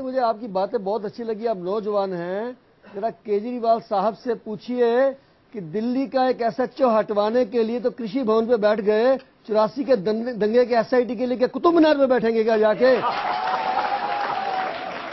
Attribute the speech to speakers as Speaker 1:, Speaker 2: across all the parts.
Speaker 1: मुझे आपकी बातें बहुत अच्छी लगी। आप नौजवान हैं, जरा केजरीवाल साहब से पूछिए कि दिल्ली का एक एसएचओ हटवाने के लिए तो कृषि भवन पे बैठ गए, 84 के दंगे के एसआईटी के लिए क्या कुतुब मीनार पे बैठेंगे क्या जाके?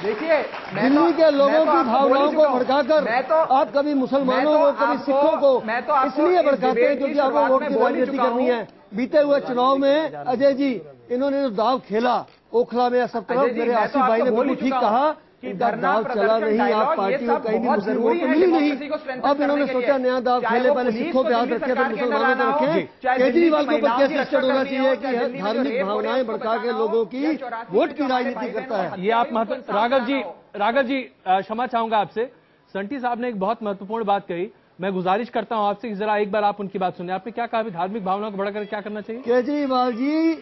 Speaker 2: देखिए,
Speaker 1: दिल्ली के लोगों की भावनाओं को भड़काकर आप कभी मुसलमानों को, कभी सिखों को इसलिए भड़काते हैं क्योंकि आपको वोट की राजनीति करनी है। बीते हुए चुनाव में अजय जी, इन्होंने जो दाव खेला ओखला में, सब तरफ मेरे आसिफ भाई ने बिल्कुल ठीक कहा कि दाव चला नहीं, आप पार्टी को कहीं भी मुस्लिम वोट तो मिली नहीं। अब इन्होंने सोचा नया दाव खेले, पहले सिखों पे हाथ रखे तो मुसलमानों पे रखे। केजरीवाल के ऊपर केस रजिस्टर्ड होना चाहिए कि धार्मिक भावनाएं भड़का के लोगों की वोट की राजनीति करता है।
Speaker 3: ये आप राघव जी क्षमा चाहूंगा आपसे, संटी साहब ने एक बहुत महत्वपूर्ण बात कही। मैं गुजारिश करता हूं आपसे कि जरा एक बार आप उनकी बात सुनिए। आपने क्या कहा, धार्मिक भावनाओं को भड़काकर क्या करना चाहिए?
Speaker 1: केजरीवाल जी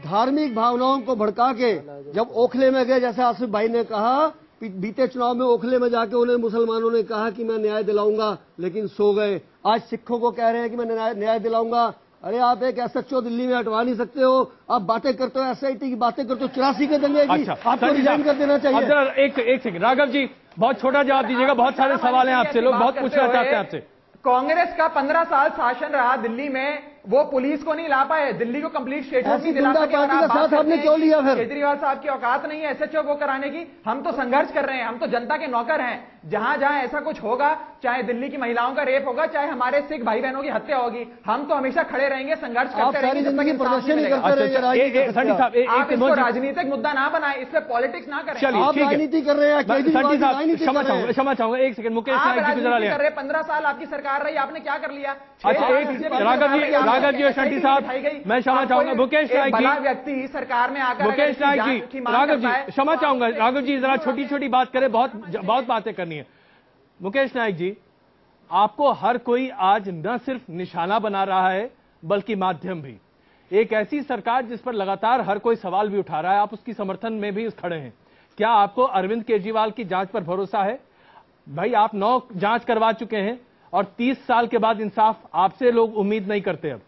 Speaker 1: धार्मिक भावनाओं को भड़का के जब ओखले में गए, जैसे आसिफ भाई ने कहा, बीते चुनाव में ओखले में जाके उन्हें मुसलमानों ने कहा कि मैं न्याय दिलाऊंगा, लेकिन सो गए। आज सिखों को कह रहे हैं कि मैं न्याय दिलाऊंगा। अरे आप एक एसएचओ दिल्ली में हटवा नहीं सकते हो, आप बातें करते हो एसआईटी की बातें करते हो, 84 के दंगे की। आपको रिजाइन कर देना चाहिए।
Speaker 3: एक सेकंड राघव जी, बहुत छोटा जवाब दीजिएगा, बहुत सारे सवाल हैं आपसे, लोग बहुत पूछना चाहते हैं आपसे।
Speaker 2: कांग्रेस का 15 साल शासन रहा दिल्ली में, वो पुलिस को नहीं ला पाए, दिल्ली को कंप्लीट स्टेटस नहीं दिला सके।
Speaker 1: आपने क्यों लिया फिर?
Speaker 2: केजरीवाल साहब की औकात नहीं है एसएचओ को कराने की। हम तो संघर्ष कर रहे हैं, हम तो जनता के नौकर हैं। जहां जहां ऐसा कुछ होगा, चाहे दिल्ली की महिलाओं का रेप होगा, चाहे हमारे सिख भाई बहनों की हत्या होगी, हम तो हमेशा खड़े रहेंगे, संघर्ष करते रहेंगे। आप इसको राजनीतिक मुद्दा ना बनाए, इस पर पॉलिटिक्स ना करें।
Speaker 1: आप राजनीति कर रहे हैं,
Speaker 3: क्षमा चाहूंगा एक सेकंड, मुकेश नाइक जी को जरा ले।
Speaker 2: 15 साल आपकी सरकार रही, आपने क्या कर लिया?
Speaker 3: राघव जी और शंटी साहब, मैं क्षमा चाहूंगा। मुकेश नाइक जी,
Speaker 2: व्यक्ति सरकार में आकर
Speaker 3: मुकेश नाइक जी, राघव जी क्षमा चाहूंगा। राघव जी जरा छोटी छोटी बात करें, बहुत बातें करनी है। मुकेश नाइक जी, आपको हर कोई आज न सिर्फ निशाना बना रहा है बल्कि माध्यम भी। एक ऐसी सरकार जिस पर लगातार हर कोई सवाल भी उठा रहा है, आप उसकी समर्थन में भी खड़े हैं। क्या आपको अरविंद केजरीवाल की जांच पर भरोसा है? भाई आप 9 जांच करवा चुके हैं और 30 साल के बाद इंसाफ आपसे लोग उम्मीद नहीं करते। अब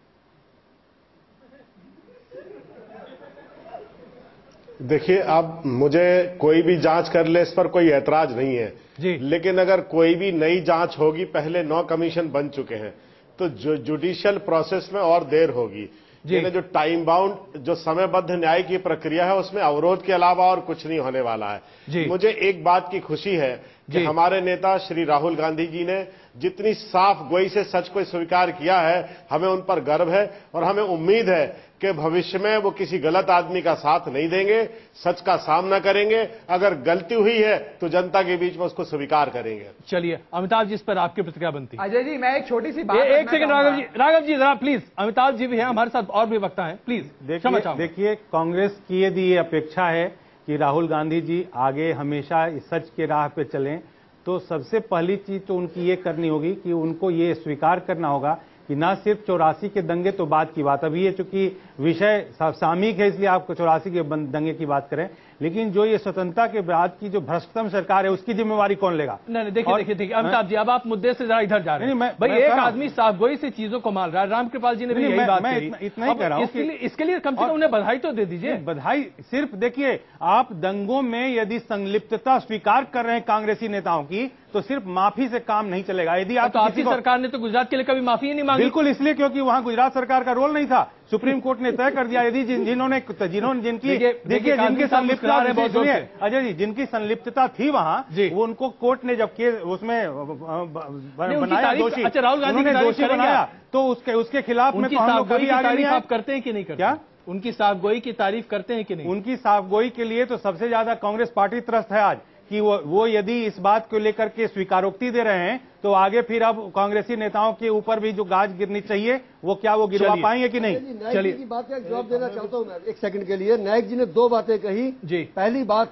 Speaker 4: देखिए, अब मुझे कोई भी जांच कर ले, इस पर कोई ऐतराज नहीं है
Speaker 3: जी।
Speaker 4: लेकिन अगर कोई भी नई जांच होगी, पहले 9 कमीशन बन चुके हैं, तो जुडिशियल प्रोसेस में और देर होगी। यानी जो टाइम बाउंड, जो समयबद्ध न्याय की प्रक्रिया है, उसमें अवरोध के अलावा और कुछ नहीं होने वाला है। मुझे एक बात की खुशी है कि हमारे नेता श्री राहुल गांधी जी ने जितनी साफ गोई से सच को स्वीकार किया है, हमें उन पर गर्व है और हमें उम्मीद है कि भविष्य में वो किसी गलत आदमी का साथ नहीं देंगे, सच का सामना करेंगे। अगर गलती हुई है तो जनता के बीच में उसको स्वीकार करेंगे।
Speaker 3: चलिए अमिताभ जी, इस पर आपकी प्रतिक्रिया बनती है।
Speaker 2: अजय जी, मैं एक छोटी सी बात,
Speaker 3: एक सेकंड राघव जी जरा प्लीज। अमिताभ जी भी हैं हमारे साथ, और भी वक्ता हैं, प्लीज।
Speaker 5: देखिए, कांग्रेस की यदि ये अपेक्षा है कि राहुल गांधी जी आगे हमेशा सच के राह पे चलें, तो सबसे पहली चीज तो उनकी ये करनी होगी कि उनको ये स्वीकार करना होगा कि ना सिर्फ 84 के दंगे तो बात की बात, अभी ये चूंकि विषय सामयिक है इसलिए आपको 84 के दंगे की बात करें, लेकिन जो ये स्वतंत्रता के बाद की जो भ्रष्टतम सरकार है उसकी जिम्मेवारी कौन लेगा?
Speaker 3: नहीं, देखिए अमिताभ जी, अब आप मुद्दे से जरा इधर जा रहे हैं। भाई एक आदमी साफगोई से चीजों को मार रहा है, रामकृपाल जी ने भी यही बात कही।
Speaker 5: इतना ही कह रहा हूं,
Speaker 3: इसके लिए कम से कम उन्हें बधाई तो दे दीजिए।
Speaker 5: बधाई सिर्फ देखिए, आप दंगों में यदि संलिप्तता स्वीकार कर रहे हैं कांग्रेसी नेताओं की, तो सिर्फ माफी से काम नहीं चलेगा। यदि आप,
Speaker 3: आपकी सरकार ने तो गुजरात के लिए कभी माफी ही नहीं मांगी।
Speaker 5: बिल्कुल, इसलिए क्योंकि वहां गुजरात सरकार का रोल नहीं था। सुप्रीम कोर्ट ने तय कर दिया, यदि जिनकी संलिप्तता, अजय जी, जिनकी संलिप्तता थी वहां, वो उनको कोर्ट ने जब उसमें बनाया दोषी,
Speaker 3: अच्छा राहुल गांधी ने
Speaker 5: दोषी बनाया, तो उसके खिलाफ में तो हम लोग कभी आगे नहीं आए।
Speaker 3: करते हैं कि नहीं करते?
Speaker 5: क्या
Speaker 3: उनकी साफगोई की तारीफ करते हैं कि नहीं?
Speaker 5: उनकी साफगोई के लिए तो सबसे ज्यादा कांग्रेस पार्टी त्रस्त है आज, कि वो यदि इस बात को लेकर के स्वीकारोक्ति दे रहे हैं, तो आगे फिर अब कांग्रेसी नेताओं के ऊपर भी जो गाज गिरनी चाहिए, वो क्या वो गिरवा पाएंगे कि नहीं?
Speaker 1: चलिए, की बात का जवाब देना चाहता हूं मैं एक सेकंड के लिए। नायक जी ने 2 बातें कही जी। पहली बात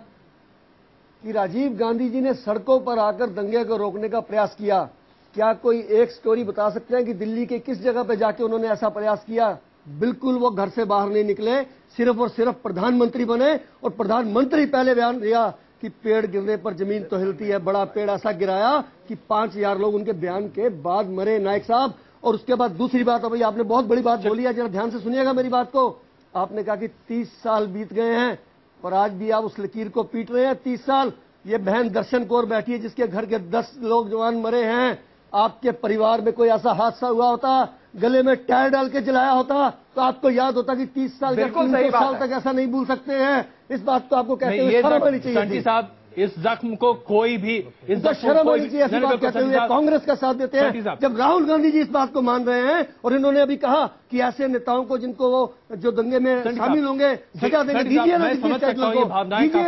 Speaker 1: कि राजीव गांधी जी ने सड़कों पर आकर दंगे को रोकने का प्रयास किया। क्या कोई एक स्टोरी बता सकते हैं कि दिल्ली के किस जगह पे जाके उन्होंने ऐसा प्रयास किया? बिल्कुल वो घर से बाहर नहीं निकले, सिर्फ और सिर्फ प्रधानमंत्री बने, और प्रधानमंत्री पहले बयान दिया कि पेड़ गिरने पर जमीन तो हिलती है। बड़ा पेड़ ऐसा गिराया कि 5000 लोग उनके बयान के बाद मरे, नायक साहब। और उसके बाद दूसरी बात, भाई आपने बहुत बड़ी बात बोली है, जरा ध्यान से सुनिएगा मेरी बात को। आपने कहा कि 30 साल बीत गए हैं और आज भी आप उस लकीर को पीट रहे हैं। 30 साल ये बहन दर्शन कौर बैठी है जिसके घर के 10 लोग जवान मरे हैं। आपके परिवार में कोई ऐसा हादसा हुआ होता, गले में टायर डाल के जलाया होता, तो आपको याद होता कि 30 साल या 300 साल तक ऐसा नहीं भूल सकते हैं। इस बात को आपको कहते हुए शर्म आनी चाहिए
Speaker 3: साहब। इस जख्म को कोई भी
Speaker 1: शर्म आनी चाहिए। ऐसी बात कहते हुए कांग्रेस का साथ देते हैं जब राहुल गांधी जी इस बात को मान रहे हैं। और इन्होंने अभी कहा कि ऐसे नेताओं को जिनको वो जो दंगे में शामिल होंगे सजा देंगे। दीजिए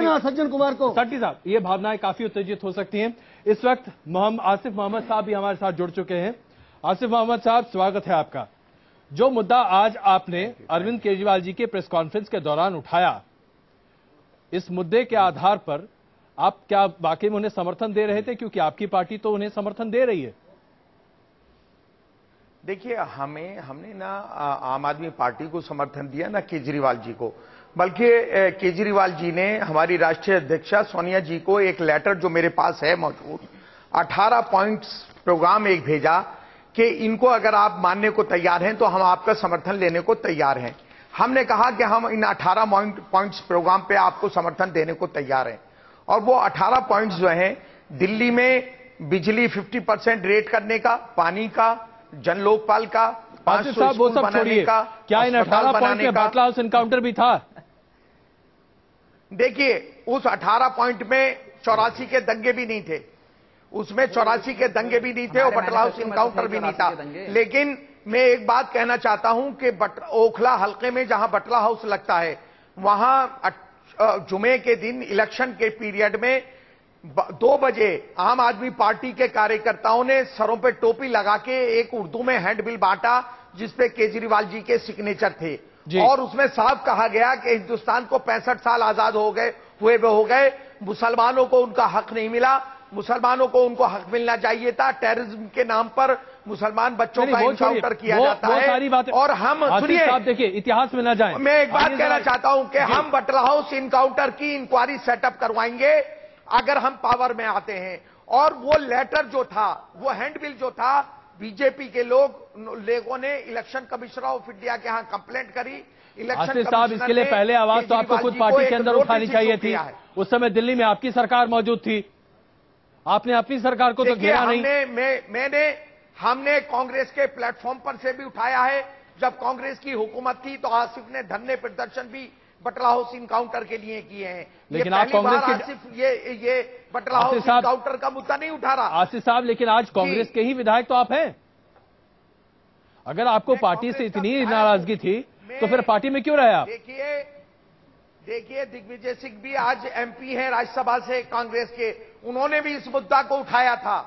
Speaker 1: ना सज्जन कुमार को।
Speaker 3: सट्टी साहब, ये भावनाएं काफी उत्तेजित हो सकती हैं। इस वक्त आसिफ मोहम्मद साहब भी हमारे साथ जुड़ चुके हैं। आसिफ मोहम्मद साहब, स्वागत है आपका। जो मुद्दा आज आपने अरविंद केजरीवाल जी के प्रेस कॉन्फ्रेंस के दौरान उठाया, इस मुद्दे के आधार पर आप क्या वाकई में उन्हें समर्थन दे रहे थे, क्योंकि आपकी पार्टी तो उन्हें समर्थन दे रही है?
Speaker 6: देखिए, हमने ना आम आदमी पार्टी को समर्थन दिया, ना केजरीवाल जी को, बल्कि केजरीवाल जी ने हमारी राष्ट्रीय अध्यक्षा सोनिया जी को एक लेटर जो मेरे पास है मौजूद, 18 पॉइंट्स प्रोग्राम एक भेजा कि इनको अगर आप मानने को तैयार हैं तो हम आपका समर्थन लेने को तैयार हैं। हमने कहा कि हम इन 18 पॉइंट्स प्रोग्राम पे आपको समर्थन देने को तैयार हैं। और वो 18 पॉइंट्स जो हैं, दिल्ली में बिजली 50% रेट करने का, पानी का, जन लोकपाल का, 500 स्कूल बनाने का,
Speaker 3: क्या इन 18 पॉइंट में बटला हाउस एनकाउंटर भी था?
Speaker 6: देखिए, उस 18 पॉइंट में 84 के दंगे भी नहीं थे, उसमें 84 के दंगे भी नहीं थे और बटला हाउस एनकाउंटर भी नहीं था। लेकिन मैं एक बात कहना चाहता हूं कि ओखला हल्के में जहां बटला हाउस लगता है, वहां जुमे के दिन इलेक्शन के पीरियड में 2 बजे आम आदमी पार्टी के कार्यकर्ताओं ने सरों पे टोपी लगा के एक उर्दू में हैंडबिल बांटा जिसपे केजरीवाल जी के सिग्नेचर थे। और उसमें साफ कहा गया कि हिंदुस्तान को 65 साल आजाद हो गए, मुसलमानों को उनका हक नहीं मिला, मुसलमानों को उनको हक मिलना चाहिए था। टेररिज्म के नाम पर मुसलमान बच्चों का इनकाउंटर किया जाता है। और हम सुनिए,
Speaker 3: देखिए इतिहास में न जाएं।
Speaker 6: मैं एक बात कहना चाहता हूं कि हम बटला हाउस इनकाउंटर की इंक्वायरी सेटअप करवाएंगे अगर हम पावर में आते हैं। और वो लेटर जो था, वो हैंडबिल जो था, बीजेपी के लोगों ने इलेक्शन कमिश्नर ऑफ इंडिया के यहां कंप्लेंट करी।
Speaker 3: इलेक्शन साहब, इसके लिए पहले आवाज तो आपको खुद पार्टी के अंदर उठानी चाहिए थी। उस समय दिल्ली में आपकी सरकार मौजूद थी, आपने अपनी सरकार को तो घेरा नहीं।
Speaker 6: हमने कांग्रेस के प्लेटफॉर्म पर से भी उठाया है। जब कांग्रेस की हुकूमत थी तो आसिफ ने धरने प्रदर्शन भी बटला हाउस इनकाउंटर के लिए किए हैं।
Speaker 3: लेकिन आप कांग्रेस के
Speaker 6: आसिफ ये बटला हाउस इनकाउंटर का मुद्दा नहीं उठा रहा।
Speaker 3: आसिफ साहब, लेकिन आज कांग्रेस के ही विधायक तो आप हैं। अगर आपको पार्टी से इतनी नाराजगी थी तो फिर पार्टी में क्यों रहे आप?
Speaker 6: देखिए, दिग्विजय सिंह भी आज एमपी हैं राज्यसभा से कांग्रेस के, उन्होंने भी इस मुद्दा को उठाया था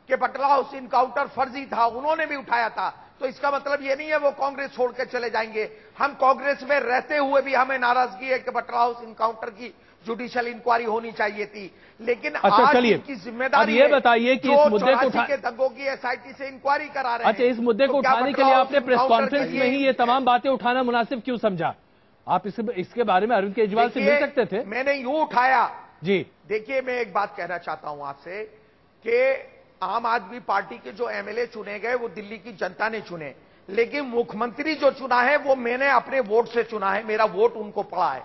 Speaker 6: कि बटला हाउस इनकाउंटर फर्जी था, उन्होंने भी उठाया था। तो इसका मतलब ये नहीं है वो कांग्रेस छोड़ के चले जाएंगे। हम कांग्रेस में रहते हुए भी हमें नाराजगी है कि बटला हाउस इनकाउंटर की जुडिशियल इंक्वायरी होनी चाहिए थी। लेकिन आज की जिम्मेदारी
Speaker 3: ये बताइए कि इस मुद्दे को
Speaker 6: के दंगों की एसआईटी से इंक्वायरी करा रहे हैं।
Speaker 3: अच्छा, इस मुद्दे को उठाने के लिए आपने प्रेस कॉन्फ्रेंस में ही ये तमाम बातें उठाना मुनासिब क्यों समझा? आप इसके बारे में अरविंद केजरीवाल से मिल सकते थे।
Speaker 6: मैंने यूं उठाया
Speaker 3: जी।
Speaker 6: देखिए, मैं एक बात कहना चाहता हूं आपसे कि आम आदमी पार्टी के जो एमएलए चुने गए वो दिल्ली की जनता ने चुने, लेकिन मुख्यमंत्री जो चुना है वो मैंने अपने वोट से चुना है, मेरा वोट उनको पड़ा है।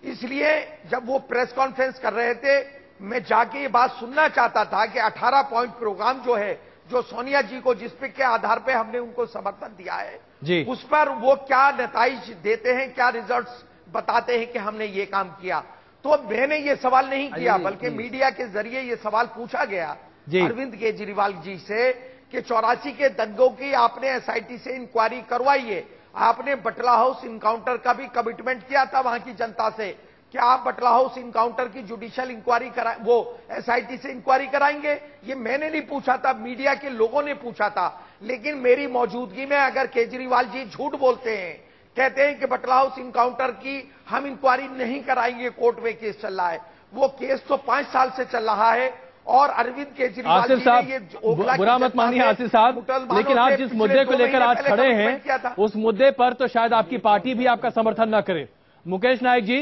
Speaker 6: इसलिए जब वो प्रेस कॉन्फ्रेंस कर रहे थे, मैं जाके ये बात सुनना चाहता था कि 18 पॉइंट प्रोग्राम जो है, जो सोनिया जी को जिस पे के आधार पे हमने उनको समर्थन दिया है
Speaker 3: जी,
Speaker 6: उस पर वो क्या नताइज देते हैं, क्या रिजल्ट्स बताते हैं कि हमने ये काम किया। तो मैंने ये सवाल नहीं किया, बल्कि मीडिया के जरिए ये सवाल पूछा गया अरविंद केजरीवाल जी से कि 84 के दंगों की आपने एसआईटी से इंक्वायरी करवाई है। आपने बटला हाउस इनकाउंटर का भी कमिटमेंट किया था वहां की जनता से कि आप बटला हाउस इनकाउंटर की जुडिशियल इंक्वायरी कराएं, वो एसआईटी से इंक्वायरी कराएंगे। ये मैंने नहीं पूछा था, मीडिया के लोगों ने पूछा था। लेकिन मेरी मौजूदगी में अगर केजरीवाल जी झूठ बोलते हैं, कहते हैं कि बटला हाउस इनकाउंटर की हम इंक्वायरी नहीं कराएंगे, कोर्ट में केस चल रहा है, वो केस तो 5 साल से चल रहा है। और अरविंद केजरीवाल
Speaker 3: आसिफ साहब, बुरा मत मानिए आसिफ साहब, लेकिन आप जिस मुद्दे को लेकर आज खड़े हैं उस मुद्दे पर तो शायद आपकी पार्टी भी आपका समर्थन न करे। मुकेश नायक जी,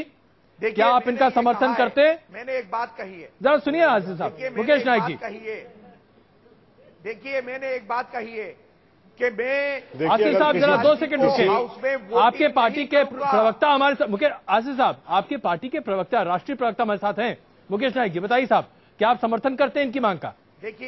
Speaker 3: क्या आप इनका समर्थन करते?
Speaker 6: मैंने एक बात कही है,
Speaker 3: जरा सुनिए आसिफ साहब। मुकेश नायक जी,
Speaker 6: देखिए मैंने एक बात कही है कि मैं
Speaker 3: आसिफ साहब जरा 2 सेकंड
Speaker 6: हाउस में
Speaker 3: रुकिए। आपके पार्टी के प्रवक्ता हमारे साथ, मुकेश आसिफ साहब आपके पार्टी के प्रवक्ता, राष्ट्रीय प्रवक्ता हमारे साथ हैं, मुकेश नाइक जी, बताइए साहब, क्या आप समर्थन करते हैं इनकी मांग का?
Speaker 6: देखिए